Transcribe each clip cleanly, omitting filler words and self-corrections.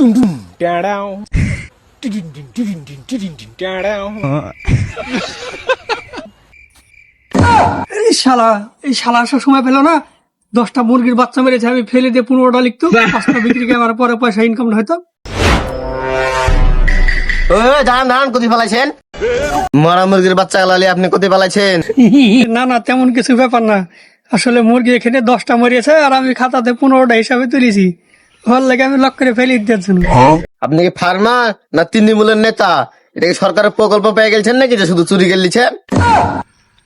এই শালা আসার সময় পেলো না, 10টা মুরগির বাচ্চা মেরেছে, আমি ফেলে দিয়ে 15টা লিখতো, 5টা বিক্রি করে আমার পরে পয়সা ইনকাম হয়তো। দাঁড়ান কোথায় ফেলাইছেন? মরা মুরগির বাচ্চা গালালি আপনি কোথায় ফেলাইছেন? না না, তেমন কিছু ব্যাপার না, আসলে মুরগি এখানে 10টা মরিয়েছে আর আমি খাতাতে 15টা হিসাবে তুলেছি, ওর লাগে আমি লক করে ফেলে দিতে জন্য। আপনি কি ফার্মার না তৃণমূলের নেতা? এটা কি সরকারের প্রকল্প পেয়ে গেছেন নাকি যে শুধু চুরি গেলিছেন?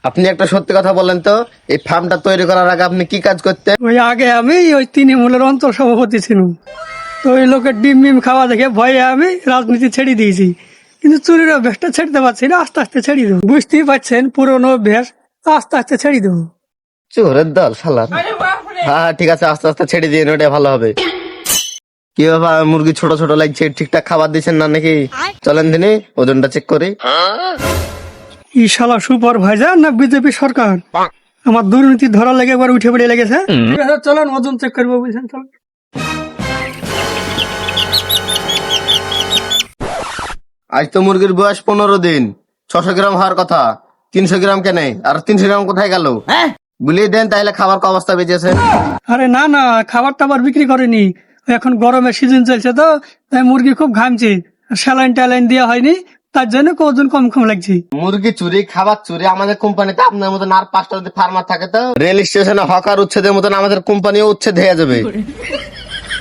আপনি একটা সত্যি কথা বলেন তো, এই ফার্মটা তৈরি করার আগে আপনি কি কাজ করতেন? ওই আগে আমি ওই তৃণমূলের অন্তর সভাপতি ছিলাম, তো ওই লোকের ডিম মিম খাওয়া দেখে ভয়ে আমি রাজনীতি ছেড়ে দিয়েছি, কিন্তু চুরির অভ্যাসটা ছেড়তে পারছি না, আস্তে আস্তে ছেড়ে দেবো, বুঝতেই পারছেন পুরোনো অভ্যাস, আস্তে আস্তে ছেড়ে দেবো। চোরের দল শালা। হ্যাঁ ঠিক আছে, আস্তে আস্তে ছেড়ে দিয়ে ওটা ভালো হবে। কি বাবা, মুরগি ছোট ছোট লাগছে, ঠিকঠাক খাবার দিচ্ছেন না নাকি? চলেন দিনে ওজনটা চেক করি। ই শালা সুপারভাইজার না বিজেপি সরকার? আমার দুর্নীতি ধরা লেগে একবার উঠে পড়ে লেগেছে। চলেন ওজন চেক করবো, বুঝছেন? চল। আজ তো মুরগির বয়স 15 দিন, 600 গ্রাম হওয়ার কথা, 300 গ্রাম কেন? আর 300 গ্রাম কোথায় গেল? বুলিয়ে দেন তাহলে খাবার ক অবস্থা বেঁচেছেন? আরে না না, খাবার টাবার বিক্রি করেনি, এখন গরমের সিজন চলছে তো, তাই মুরগি খুব ঘামছে, স্যালাইন ট্যালাইন দেওয়া হয়নি, তার জন্য ওজন কম কম লাগছে। মুরগি চুরি, খাবার চুরি, আমাদের কোম্পানিতে আপনার মতন আর 5টা যদি ফার্মার থাকে তো রেল স্টেশনে হকার উচ্ছেদের মতন আমাদের কোম্পানিও উচ্ছেদ হয়ে যাবে।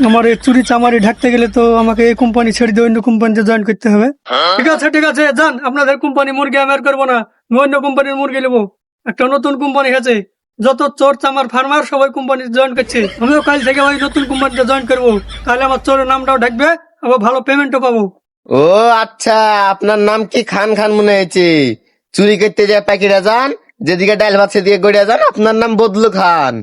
আমার এই চুরি চামারি ঢাকতে গেলে তো আমাকে এই কোম্পানি ছেড়ে দিয়ে অন্য কোম্পানিতে জয়েন করতে হবে। ঠিক আছে যান, আপনাদের কোম্পানি মুরগি আমি আর করবো না, আমি অন্য কোম্পানির মুরগি নেবো। একটা নতুন কোম্পানি আছে, যত চোর চামার ফার্মার সবাই কোম্পানি জয়েন করছে, আমিও কাল থেকে ওই নতুন কোম্পানিতে জয়েন করবো, তাহলে আমার চোরের নামটাও ঢাকবে, আবার ভালো পেমেন্টও পাবো। ও আচ্ছা, আপনার নাম কি খান খান মনে হয়েছে? চুরি করতে যায় প্যাকেটে যান, যেদিকে ডাল ভাত সেদিকে গড়িয়া যান, আপনার নাম বদলু খান।